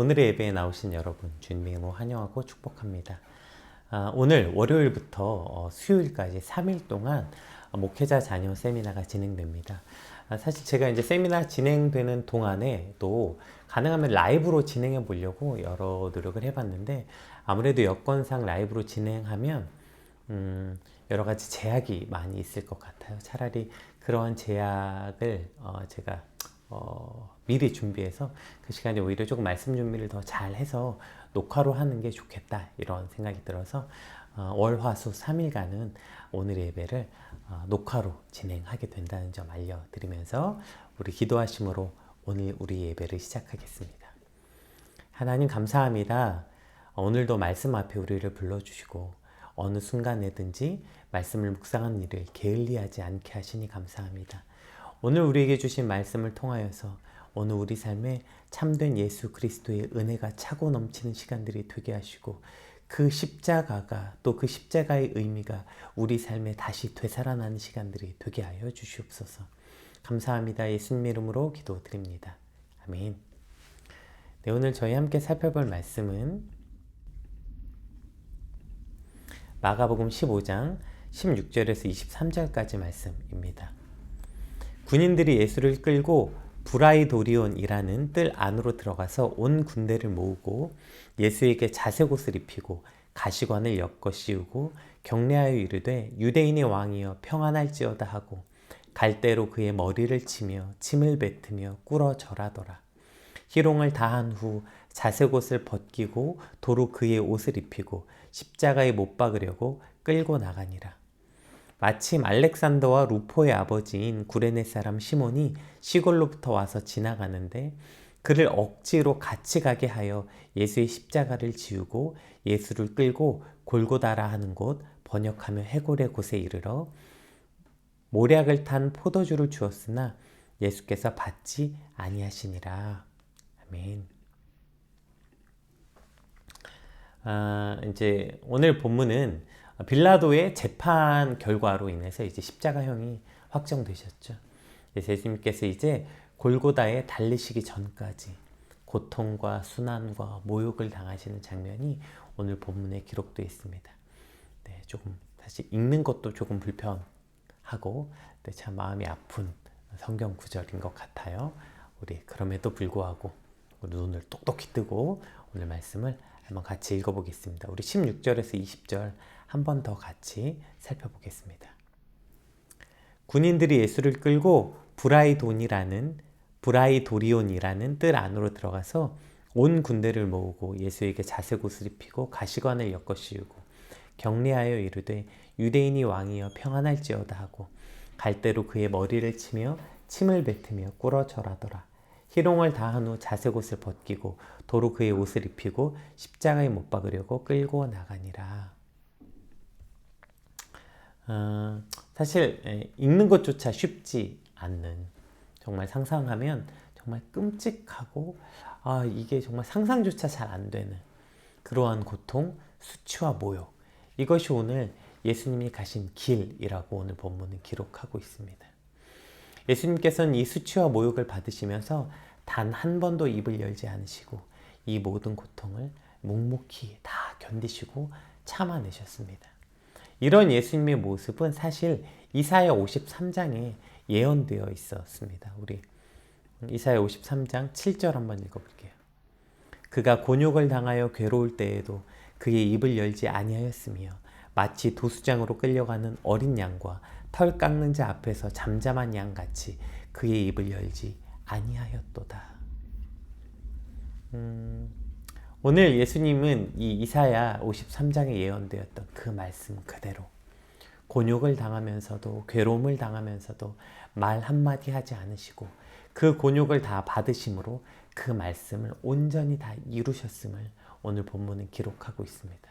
오늘의 예배에 나오신 여러분 주님의 이름으로 환영하고 축복합니다. 오늘 월요일부터 수요일까지 3일 동안 목회자 자녀 세미나가 진행됩니다. 사실 제가 이제 세미나 진행되는 동안에 또 가능하면 라이브로 진행해 보려고 여러 노력을 해봤는데, 아무래도 여건상 라이브로 진행하면 여러 가지 제약이 많이 있을 것 같아요. 차라리 그러한 제약을 제가 미리 준비해서 그 시간에 오히려 조금 말씀 준비를 더 잘해서 녹화로 하는 게 좋겠다, 이런 생각이 들어서 월, 화, 수 3일간은 오늘의 예배를 녹화로 진행하게 된다는 점 알려드리면서 우리 기도하심으로 오늘 우리 예배를 시작하겠습니다. 하나님 감사합니다. 오늘도 말씀 앞에 우리를 불러주시고 어느 순간에든지 말씀을 묵상하는 일을 게을리하지 않게 하시니 감사합니다. 오늘 우리에게 주신 말씀을 통하여서 오늘 우리 삶에 참된 예수 그리스도의 은혜가 차고 넘치는 시간들이 되게 하시고, 그 십자가가 또 그 십자가의 의미가 우리 삶에 다시 되살아나는 시간들이 되게 하여 주시옵소서. 감사합니다. 예수님 이름으로 기도드립니다. 아멘. 네, 오늘 저희 함께 살펴볼 말씀은 마가복음 15장 16절에서 23절까지 말씀입니다. 군인들이 예수를 끌고 브라이도리온이라는 뜰 안으로 들어가서 온 군대를 모으고 예수에게 자색옷을 입히고 가시관을 엮어 씌우고 경례하여 이르되 유대인의 왕이여 평안할지어다 하고 갈대로 그의 머리를 치며 침을 뱉으며 꿇어 절하더라. 희롱을 다한 후 자색옷을 벗기고 도로 그의 옷을 입히고 십자가에 못 박으려고 끌고 나가니라. 마침 알렉산더와 루포의 아버지인 구레네 사람 시몬이 시골로부터 와서 지나가는데 그를 억지로 같이 가게 하여 예수의 십자가를 지우고 예수를 끌고 골고다라 하는 곳, 번역하며 해골의 곳에 이르러 모략을 탄 포도주를 주었으나 예수께서 받지 아니하시니라. 아멘. 이제 오늘 본문은 빌라도의 재판 결과로 인해서 이제 십자가형이 확정되셨죠. 예수님께서 이제 골고다에 달리시기 전까지 고통과 순환과 모욕을 당하시는 장면이 오늘 본문에 기록되어 있습니다. 네, 조금 사실 읽는 것도 조금 불편하고 참 마음이 아픈 성경 구절인 것 같아요. 우리 그럼에도 불구하고 우리 눈을 똑똑히 뜨고 오늘 말씀을 한번 같이 읽어보겠습니다. 우리 16절에서 20절 한 번 더 같이 살펴보겠습니다. 군인들이 예수를 끌고 브라이도리온이라는 뜰 안으로 들어가서 온 군대를 모으고 예수에게 자색옷을 입히고 가시관을 엮어 씌우고 경례하여 이르되 유대인이 왕이여 평안할지어다 하고 갈대로 그의 머리를 치며 침을 뱉으며 꿇어 절하더라. 희롱을 다한 후 자색옷을 벗기고 도로 그의 옷을 입히고 십자가에 못 박으려고 끌고 나가니라. 사실 읽는 것조차 쉽지 않는, 정말 상상하면 정말 끔찍하고 이게 정말 상상조차 잘 안 되는 그러한 고통, 수치와 모욕, 이것이 오늘 예수님이 가신 길이라고 오늘 본문은 기록하고 있습니다. 예수님께서는 이 수치와 모욕을 받으시면서 단 한 번도 입을 열지 않으시고 이 모든 고통을 묵묵히 다 견디시고 참아내셨습니다. 이런 예수님의 모습은 사실 이사야 53장에 예언되어 있었습니다. 우리 이사야 53장 7절 한번 읽어볼게요. 그가 곤욕을 당하여 괴로울 때에도 그의 입을 열지 아니하였으며 마치 도수장으로 끌려가는 어린 양과 털 깎는 자 앞에서 잠잠한 양같이 그의 입을 열지 아니하였도다. 오늘 예수님은 이 이사야 53장에 예언되었던 그 말씀 그대로 곤욕을 당하면서도 괴로움을 당하면서도 말 한마디 하지 않으시고 그 곤욕을 다 받으심으로 그 말씀을 온전히 다 이루셨음을 오늘 본문은 기록하고 있습니다.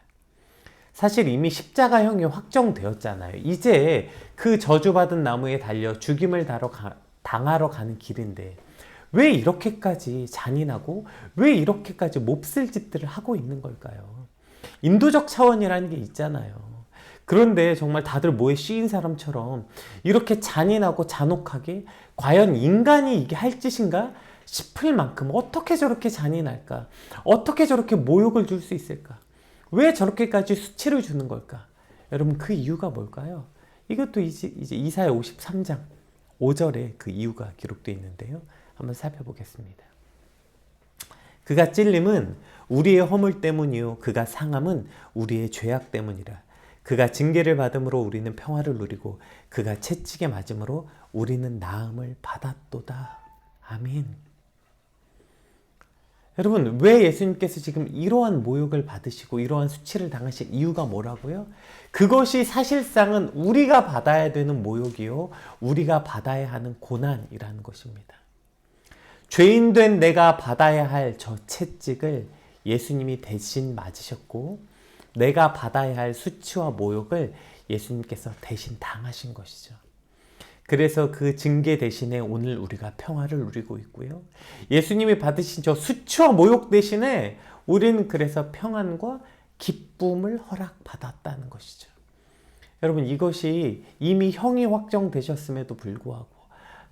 사실 이미 십자가형이 확정되었잖아요. 이제 그 저주받은 나무에 달려 죽임을 당하러 가는 길인데 왜 이렇게까지 잔인하고 왜 이렇게까지 몹쓸 짓들을 하고 있는 걸까요? 인도적 차원이라는 게 있잖아요. 그런데 정말 다들 뭐에 씌인 사람처럼 이렇게 잔인하고 잔혹하게 과연 인간이 이게 할 짓인가 싶을 만큼 어떻게 저렇게 잔인할까? 어떻게 저렇게 모욕을 줄 수 있을까? 왜 저렇게까지 수치를 주는 걸까? 여러분 그 이유가 뭘까요? 이것도 이제 이사야 53장 5절에 그 이유가 기록되어 있는데요. 한번 살펴보겠습니다. 그가 찔림은 우리의 허물 때문이요 그가 상함은 우리의 죄악 때문이라. 그가 징계를 받음으로 우리는 평화를 누리고 그가 채찍에 맞음으로 우리는 나음을 받았도다. 아멘. 여러분 왜 예수님께서 지금 이러한 모욕을 받으시고 이러한 수치를 당하실 이유가 뭐라고요? 그것이 사실상은 우리가 받아야 되는 모욕이요 우리가 받아야 하는 고난이라는 것입니다. 죄인된 내가 받아야 할 저 채찍을 예수님이 대신 맞으셨고 내가 받아야 할 수치와 모욕을 예수님께서 대신 당하신 것이죠. 그래서 그 징계 대신에 오늘 우리가 평화를 누리고 있고요. 예수님이 받으신 저 수치와 모욕 대신에 우리는 그래서 평안과 기쁨을 허락받았다는 것이죠. 여러분 이것이 이미 형이 확정되셨음에도 불구하고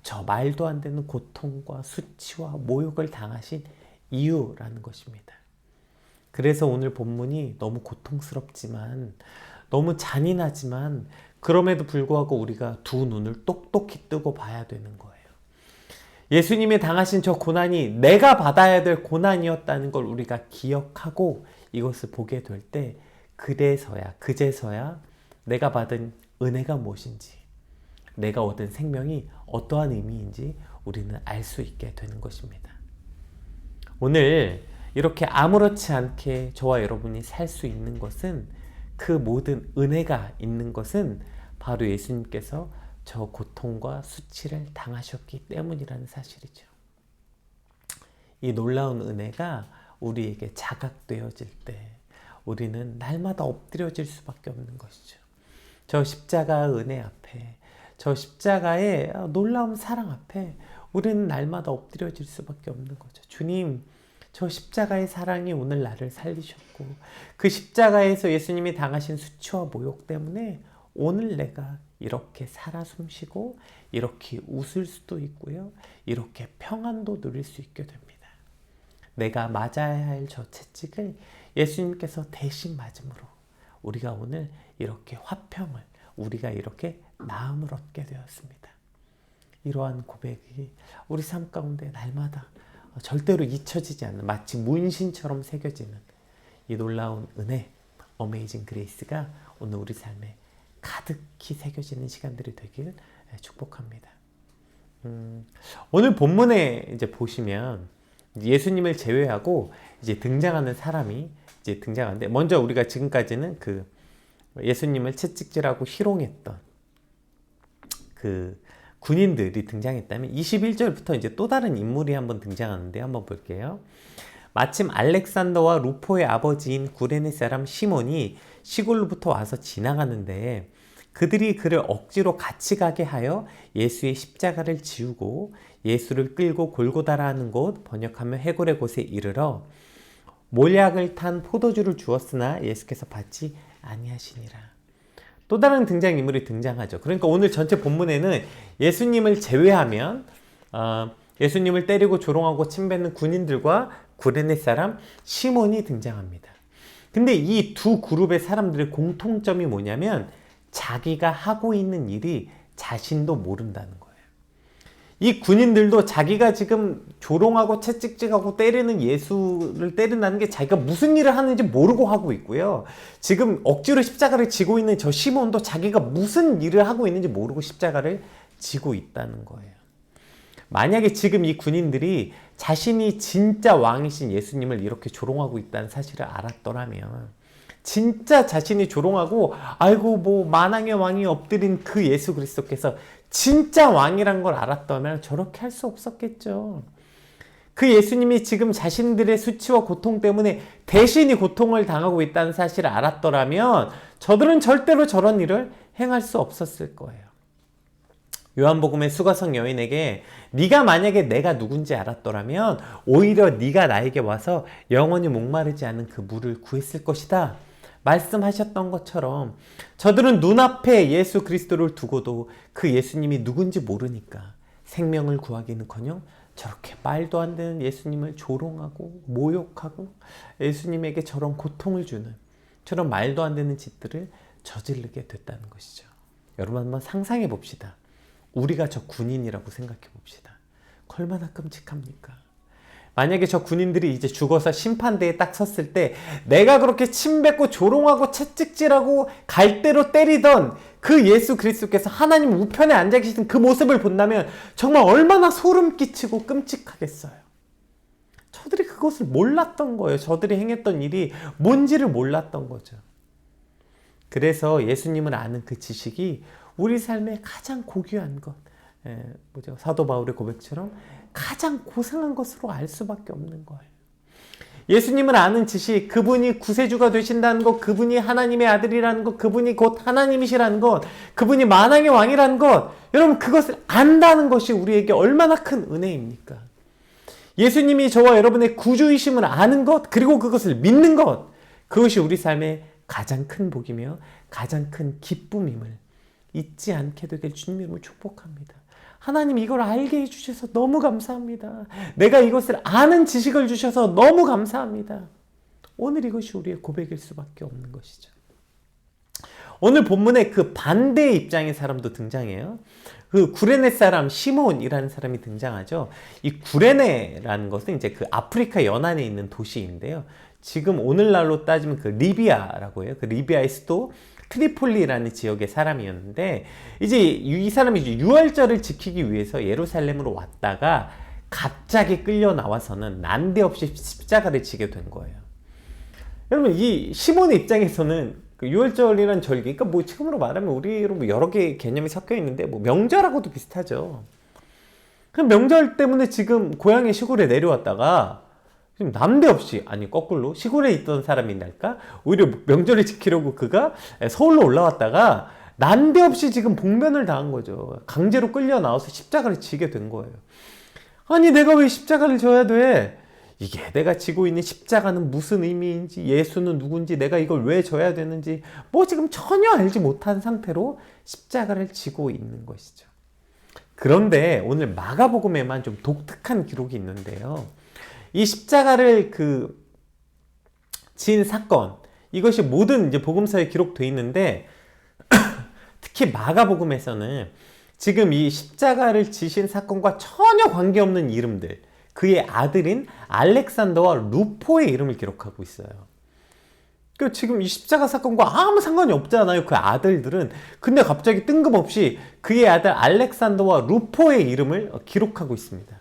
저 말도 안 되는 고통과 수치와 모욕을 당하신 이유라는 것입니다. 그래서 오늘 본문이 너무 고통스럽지만 너무 잔인하지만 그럼에도 불구하고 우리가 두 눈을 똑똑히 뜨고 봐야 되는 거예요. 예수님이 당하신 저 고난이 내가 받아야 될 고난이었다는 걸 우리가 기억하고 이것을 보게 될 때 그제서야 내가 받은 은혜가 무엇인지 내가 얻은 생명이 어떠한 의미인지 우리는 알 수 있게 되는 것입니다. 오늘 이렇게 아무렇지 않게 저와 여러분이 살 수 있는 것은 그 모든 은혜가 있는 것은 바로 예수님께서 저 고통과 수치를 당하셨기 때문이라는 사실이죠. 이 놀라운 은혜가 우리에게 자각되어질 때 우리는 날마다 엎드려질 수밖에 없는 것이죠. 저 십자가의 은혜 앞에 저 십자가의 놀라운 사랑 앞에 우리는 날마다 엎드려질 수밖에 없는 거죠. 주님, 저 십자가의 사랑이 오늘 나를 살리셨고 그 십자가에서 예수님이 당하신 수치와 모욕 때문에 오늘 내가 이렇게 살아 숨쉬고 이렇게 웃을 수도 있고요. 이렇게 평안도 누릴 수 있게 됩니다. 내가 맞아야 할 저 채찍을 예수님께서 대신 맞음으로 우리가 오늘 이렇게 화평을 우리가 이렇게 나음을 얻게 되었습니다. 이러한 고백이 우리 삶 가운데 날마다 절대로 잊혀지지 않는 마치 문신처럼 새겨지는 이 놀라운 은혜, 어메이징 그레이스가 오늘 우리 삶에 가득히 새겨지는 시간들이 되길 축복합니다. 오늘 본문에 이제 보시면 예수님을 제외하고 이제 등장하는 사람이 이제 등장하는데 먼저 우리가 지금까지는 그 예수님을 채찍질하고 희롱했던 그 군인들이 등장했다면 21절부터 이제 또 다른 인물이 한번 등장하는데 한번 볼게요. 마침 알렉산더와 루포의 아버지인 구레네 사람 시몬이 시골로부터 와서 지나가는데 그들이 그를 억지로 같이 가게 하여 예수의 십자가를 지우고 예수를 끌고 골고다라 하는 곳 번역하면 해골의 곳에 이르러 몰약을 탄 포도주를 주었으나 예수께서 받지 아니하시니라. 또 다른 등장인물이 등장하죠. 그러니까 오늘 전체 본문에는 예수님을 제외하면 예수님을 때리고 조롱하고 침뱉는 군인들과 구레네 사람 시몬이 등장합니다. 근데 이 두 그룹의 사람들의 공통점이 뭐냐면 자기가 하고 있는 일이 자신도 모른다는 거예요. 이 군인들도 자기가 지금 조롱하고 채찍질하고 때리는 예수를 때린다는 게 자기가 무슨 일을 하는지 모르고 하고 있고요. 지금 억지로 십자가를 지고 있는 저 시몬도 자기가 무슨 일을 하고 있는지 모르고 십자가를 지고 있다는 거예요. 만약에 지금 이 군인들이 자신이 진짜 왕이신 예수님을 이렇게 조롱하고 있다는 사실을 알았더라면 진짜 자신이 조롱하고 아이고 뭐 만왕의 왕이 엎드린 그 예수 그리스도께서 진짜 왕이란 걸 알았다면 저렇게 할 수 없었겠죠. 그 예수님이 지금 자신들의 수치와 고통 때문에 대신이 고통을 당하고 있다는 사실을 알았더라면 저들은 절대로 저런 일을 행할 수 없었을 거예요. 요한복음의 수가성 여인에게 네가 만약에 내가 누군지 알았더라면 오히려 네가 나에게 와서 영원히 목마르지 않은 그 물을 구했을 것이다 말씀하셨던 것처럼 저들은 눈앞에 예수 그리스도를 두고도 그 예수님이 누군지 모르니까 생명을 구하기는커녕 저렇게 말도 안 되는 예수님을 조롱하고 모욕하고 예수님에게 저런 고통을 주는 저런 말도 안 되는 짓들을 저지르게 됐다는 것이죠. 여러분 한번 상상해 봅시다. 우리가 저 군인이라고 생각해 봅시다. 얼마나 끔찍합니까? 만약에 저 군인들이 이제 죽어서 심판대에 딱 섰을 때 내가 그렇게 침뱉고 조롱하고 채찍질하고 갈대로 때리던 그 예수 그리스도께서 하나님 우편에 앉아 계신 그 모습을 본다면 정말 얼마나 소름 끼치고 끔찍하겠어요. 저들이 그것을 몰랐던 거예요. 저들이 행했던 일이 뭔지를 몰랐던 거죠. 그래서 예수님을 아는 그 지식이 우리 삶의 가장 고귀한 것, 사도 바울의 고백처럼 가장 고상한 것으로 알 수밖에 없는 거예요. 예수님을 아는 지식, 그분이 구세주가 되신다는 것, 그분이 하나님의 아들이라는 것, 그분이 곧 하나님이시라는 것, 그분이 만왕의 왕이라는 것, 여러분 그것을 안다는 것이 우리에게 얼마나 큰 은혜입니까? 예수님이 저와 여러분의 구주이심을 아는 것, 그리고 그것을 믿는 것, 그것이 우리 삶의 가장 큰 복이며 가장 큰 기쁨임을 잊지 않게 되길 주님으로 축복합니다. 하나님 이걸 알게 해주셔서 너무 감사합니다. 내가 이것을 아는 지식을 주셔서 너무 감사합니다. 오늘 이것이 우리의 고백일 수밖에 없는 것이죠. 오늘 본문에 그 반대의 입장의 사람도 등장해요. 그 구레네 사람 시몬이라는 사람이 등장하죠. 이 구레네라는 것은 이제 그 아프리카 연안에 있는 도시인데요. 지금 오늘날로 따지면 그 리비아라고 해요. 그 리비아의 수도 트리폴리라는 지역의 사람이었는데 이제 이 사람이 이제 유월절을 지키기 위해서 예루살렘으로 왔다가 갑자기 끌려 나와서는 난데없이 십자가를 지게 된 거예요. 여러분 이 시몬의 입장에서는 그 유월절이라는 절기, 그러니까 뭐 지금으로 말하면 우리로 뭐 여러 개의 개념이 섞여 있는데 뭐 명절하고도 비슷하죠. 그 명절 때문에 지금 고향의 시골에 내려왔다가 지금 난데없이, 아니 거꾸로 시골에 있던 사람이랄까? 오히려 명절을 지키려고 그가 서울로 올라왔다가 난데없이 지금 봉변을 당한 거죠. 강제로 끌려 나와서 십자가를 지게 된 거예요. 아니 내가 왜 십자가를 져야 돼? 이게 내가 지고 있는 십자가는 무슨 의미인지, 예수는 누군지, 내가 이걸 왜 져야 되는지 뭐 지금 전혀 알지 못한 상태로 십자가를 지고 있는 것이죠. 그런데 오늘 마가복음에만 좀 독특한 기록이 있는데요. 이 십자가를 지은 사건, 이것이 모든 이제 복음서에 기록되어 있는데 특히 마가복음에서는 지금 이 십자가를 지신 사건과 전혀 관계없는 이름들, 그의 아들인 알렉산더와 루포의 이름을 기록하고 있어요. 그러니까 지금 이 십자가 사건과 아무 상관이 없잖아요, 그 아들들은. 근데 갑자기 뜬금없이 그의 아들 알렉산더와 루포의 이름을 기록하고 있습니다.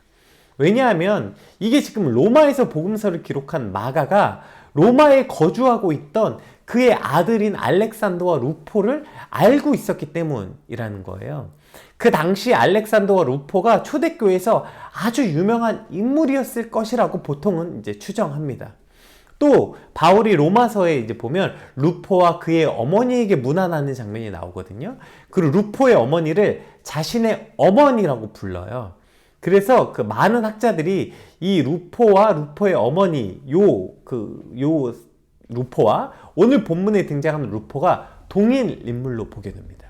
왜냐하면 이게 지금 로마에서 복음서를 기록한 마가가 로마에 거주하고 있던 그의 아들인 알렉산더와 루포를 알고 있었기 때문이라는 거예요. 그 당시 알렉산더와 루포가 초대교회에서 아주 유명한 인물이었을 것이라고 보통은 이제 추정합니다. 또 바울이 로마서에 이제 보면 루포와 그의 어머니에게 문안하는 장면이 나오거든요. 그리고 루포의 어머니를 자신의 어머니라고 불러요. 그래서 그 많은 학자들이 이 루포와 루포의 어머니, 루포와 오늘 본문에 등장하는 루포가 동일 인물로 보게 됩니다.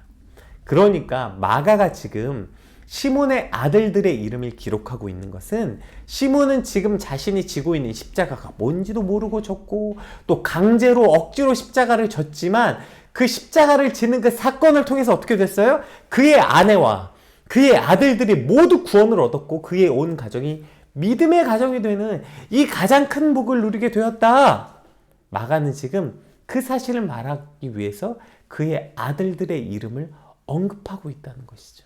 그러니까 마가가 지금 시몬의 아들들의 이름을 기록하고 있는 것은 시몬은 지금 자신이 지고 있는 십자가가 뭔지도 모르고 졌고 또 강제로 억지로 십자가를 졌지만 그 십자가를 지는 그 사건을 통해서 어떻게 됐어요? 그의 아내와 그의 아들들이 모두 구원을 얻었고 그의 온 가정이 믿음의 가정이 되는 이 가장 큰 복을 누리게 되었다. 마가는 지금 그 사실을 말하기 위해서 그의 아들들의 이름을 언급하고 있다는 것이죠.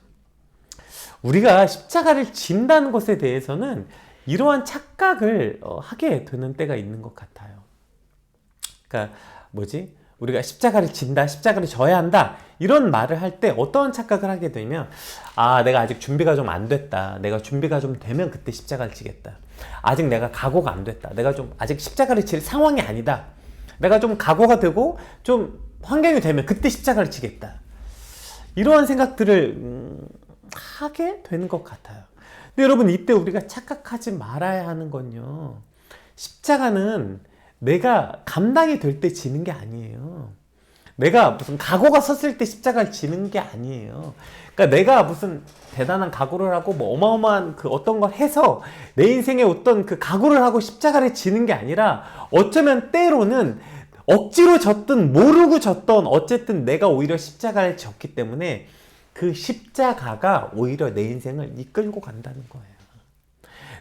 우리가 십자가를 진다는 것에 대해서는 이러한 착각을 하게 되는 때가 있는 것 같아요. 그러니까 우리가 십자가를 진다, 십자가를 져야 한다 이런 말을 할 때 어떤 착각을 하게 되면 내가 아직 준비가 좀 안 됐다. 내가 준비가 좀 되면 그때 십자가를 지겠다. 아직 내가 각오가 안 됐다. 내가 좀 아직 십자가를 질 상황이 아니다. 내가 좀 각오가 되고 좀 환경이 되면 그때 십자가를 지겠다. 이러한 생각들을 하게 되는 것 같아요. 근데 여러분 이때 우리가 착각하지 말아야 하는 건요. 십자가는 내가 감당이 될 때 지는 게 아니에요. 내가 무슨 각오가 섰을 때 십자가를 지는 게 아니에요. 그러니까 내가 무슨 대단한 각오를 하고 뭐 어마어마한 그 어떤 걸 해서 내 인생에 어떤 그 각오를 하고 십자가를 지는 게 아니라 어쩌면 때로는 억지로 졌든 모르고 졌던 어쨌든 내가 오히려 십자가를 졌기 때문에 그 십자가가 오히려 내 인생을 이끌고 간다는 거예요.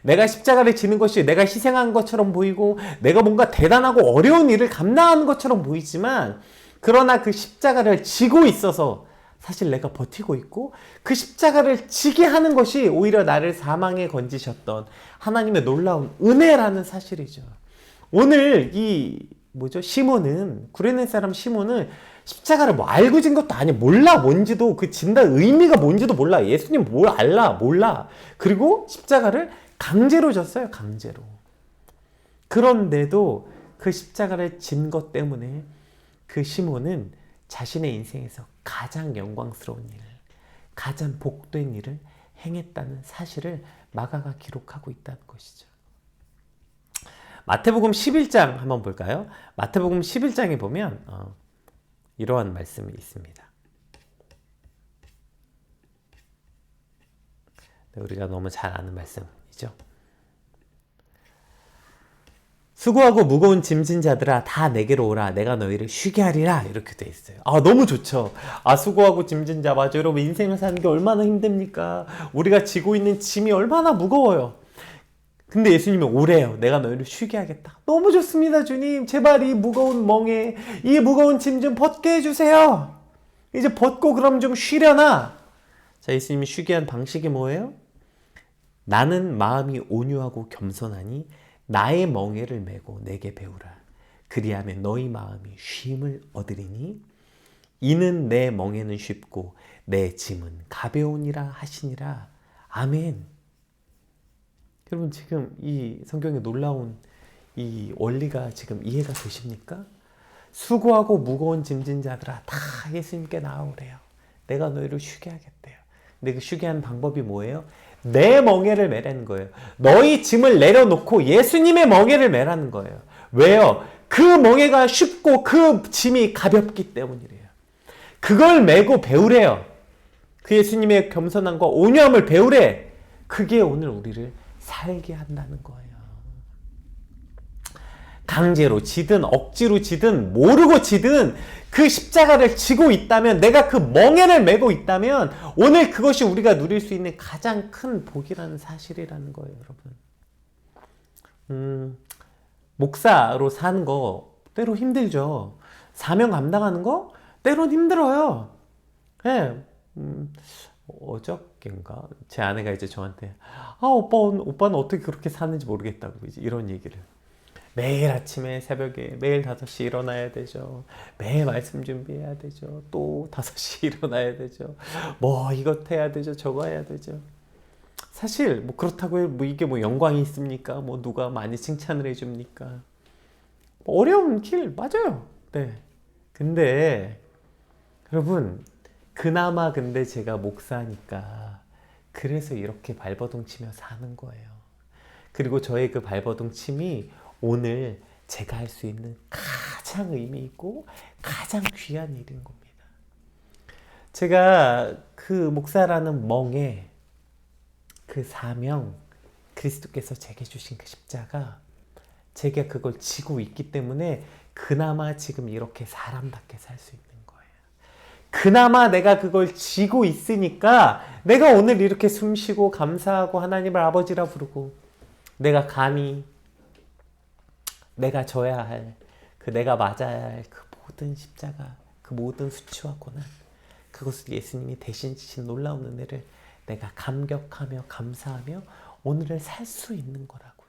내가 십자가를 지는 것이 내가 희생한 것처럼 보이고 내가 뭔가 대단하고 어려운 일을 감당하는 것처럼 보이지만 그러나 그 십자가를 지고 있어서 사실 내가 버티고 있고 그 십자가를 지게 하는 것이 오히려 나를 사망에 건지셨던 하나님의 놀라운 은혜라는 사실이죠. 오늘 시몬은 구레네 사람 시몬은 십자가를 뭐 알고 진 것도 아니야. 몰라 뭔지도 그 진다 의미가 뭔지도 몰라. 예수님 뭘 알라 몰라. 그리고 십자가를 강제로 졌어요. 강제로. 그런데도 그 십자가를 진 것 때문에 그 시몬은 자신의 인생에서 가장 영광스러운 일을, 가장 복된 일을 행했다는 사실을 마가가 기록하고 있다는 것이죠. 마태복음 11장 한번 볼까요? 마태복음 11장에 보면 이러한 말씀이 있습니다. 우리가 너무 잘 아는 말씀이죠. 수고하고 무거운 짐진 자들아 다 내게로 오라 내가 너희를 쉬게 하리라 이렇게 돼 있어요. 너무 좋죠. 수고하고 짐진 자 맞아요. 여러분 인생을 사는 게 얼마나 힘듭니까? 우리가 지고 있는 짐이 얼마나 무거워요. 근데 예수님이 오래요. 내가 너희를 쉬게 하겠다. 너무 좋습니다. 주님 제발 이 무거운 멍에 이 무거운 짐 좀 벗게 해주세요. 이제 벗고 그럼 좀 쉬려나. 자, 예수님이 쉬게 한 방식이 뭐예요? 나는 마음이 온유하고 겸손하니 나의 멍에를 메고 내게 배우라. 그리하면 너희 마음이 쉼을 얻으리니 이는 내 멍에는 쉽고 내 짐은 가벼우니라 하시니라. 아멘. 여러분 지금 이 성경의 놀라운 이 원리가 지금 이해가 되십니까? 수고하고 무거운 짐진 자들아 다 예수님께 나아오래요. 내가 너희를 쉬게 하겠대요. 근데 그 쉬게 하는 방법이 뭐예요? 내 멍에를 매라는 거예요. 너희 짐을 내려놓고 예수님의 멍에를 매라는 거예요. 왜요? 그 멍에가 쉽고 그 짐이 가볍기 때문이래요. 그걸 메고 배우래요. 그 예수님의 겸손함과 온유함을 배우래. 그게 오늘 우리를 살게 한다는 거예요. 강제로 지든 억지로 지든 모르고 지든 그 십자가를 지고 있다면 내가 그 멍에를 메고 있다면 오늘 그것이 우리가 누릴 수 있는 가장 큰 복이라는 사실이라는 거예요. 여러분 목사로 사는 거 때로 힘들죠. 사명 감당하는 거 때론 힘들어요. 네. 어저께인가 제 아내가 이제 저한테 오빠는 어떻게 그렇게 사는지 모르겠다고 이제 이런 얘기를 매일 아침에 새벽에 매일 5시 일어나야 되죠. 매일 말씀 준비해야 되죠. 또 5시 일어나야 되죠. 뭐 이것 해야 되죠. 저거 해야 되죠. 사실 뭐 그렇다고 뭐 이게 뭐 영광이 있습니까? 뭐 누가 많이 칭찬을 해줍니까? 뭐 어려운 길 맞아요. 네. 근데 여러분 그나마 근데 제가 목사니까 그래서 이렇게 발버둥 치며 사는 거예요. 그리고 저의 그 발버둥 침이 오늘 제가 할 수 있는 가장 의미 있고 가장 귀한 일인 겁니다. 제가 그 목사라는 멍에 그 사명, 그리스도께서 제게 주신 그 십자가 제가 그걸 지고 있기 때문에 그나마 지금 이렇게 사람답게 살 수 있는 거예요. 그나마 내가 그걸 지고 있으니까 내가 오늘 이렇게 숨쉬고 감사하고 하나님을 아버지라 부르고 내가 감히 내가 져야 할, 내가 맞아야 할 그 모든 십자가, 그 모든 수치와 고난, 그것을 예수님이 대신 지신 놀라운 은혜를 내가 감격하며 감사하며 오늘을 살 수 있는 거라고요.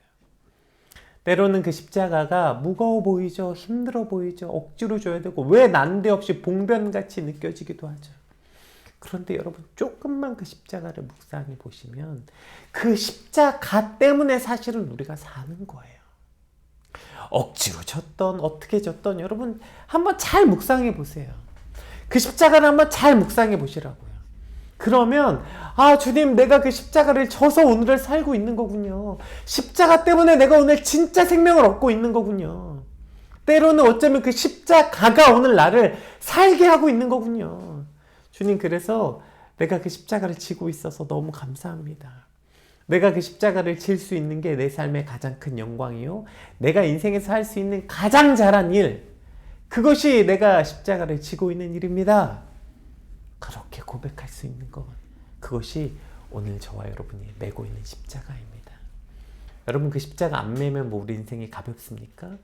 때로는 그 십자가가 무거워 보이죠. 힘들어 보이죠. 억지로 줘야 되고 왜 난데없이 봉변같이 느껴지기도 하죠. 그런데 여러분 조금만 그 십자가를 묵상해 보시면 그 십자가 때문에 사실은 우리가 사는 거예요. 억지로 졌던 어떻게 졌던 여러분 한번 잘 묵상해 보세요. 그 십자가를 한번 잘 묵상해 보시라고요. 그러면 주님 내가 그 십자가를 져서 오늘을 살고 있는 거군요. 십자가 때문에 내가 오늘 진짜 생명을 얻고 있는 거군요. 때로는 어쩌면 그 십자가가 오늘 나를 살게 하고 있는 거군요. 주님, 그래서 내가 그 십자가를 지고 있어서 너무 감사합니다. 내가 그 십자가를 질 수 있는 게 내 삶의 가장 큰 영광이요. 내가 인생에서 할 수 있는 가장 잘한 일, 그것이 내가 십자가를 지고 있는 일입니다. 그렇게 고백할 수 있는 것, 그것이 오늘 저와 여러분이 메고 있는 십자가입니다. 여러분, 그 십자가 안 매면 뭐 우리 인생이 가볍습니까?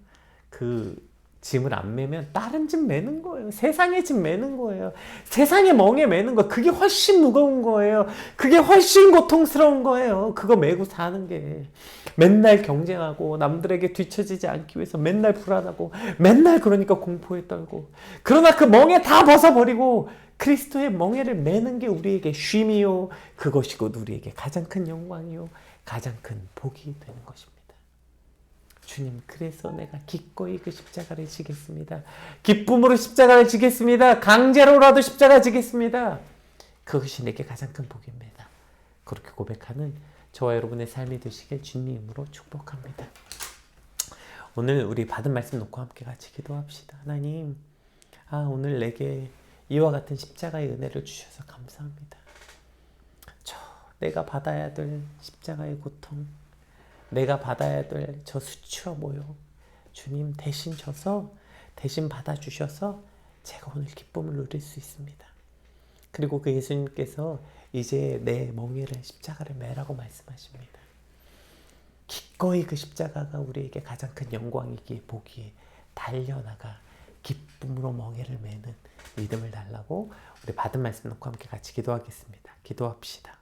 그 짐을 안 매면 다른 짐 매는 거예요. 세상의 짐 매는 거예요. 세상의 멍에 매는 거, 그게 훨씬 무거운 거예요. 그게 훨씬 고통스러운 거예요. 그거 메고 사는 게. 맨날 경쟁하고 남들에게 뒤처지지 않기 위해서 맨날 불안하고 맨날 그러니까 공포에 떨고, 그러나 그 멍에 다 벗어버리고 그리스도의 멍에를 매는 게 우리에게 쉼이요, 그것이 곧 우리에게 가장 큰 영광이요, 가장 큰 복이 되는 것입니다. 주님, 그래서 내가 기꺼이 그 십자가를 지겠습니다. 기쁨으로 십자가를 지겠습니다. 강제로라도 십자가 지겠습니다. 그것이 내게 가장 큰 복입니다. 그렇게 고백하는 저와 여러분의 삶이 되시길 주님 이름으로 축복합니다. 오늘 우리 받은 말씀 놓고 함께 같이 기도합시다. 하나님, 오늘 내게 이와 같은 십자가의 은혜를 주셔서 감사합니다. 내가 받아야 될 십자가의 고통, 내가 받아야 될 저 수치와 모욕, 주님 대신 져서, 대신 받아주셔서 제가 오늘 기쁨을 누릴 수 있습니다. 그리고 그 예수님께서 이제 내 멍에를 십자가를 매라고 말씀하십니다. 기꺼이 그 십자가가 우리에게 가장 큰 영광이기에 복이에 달려나가 기쁨으로 멍에를 매는 믿음을 달라고, 우리 받은 말씀 놓고 함께 같이 기도하겠습니다. 기도합시다.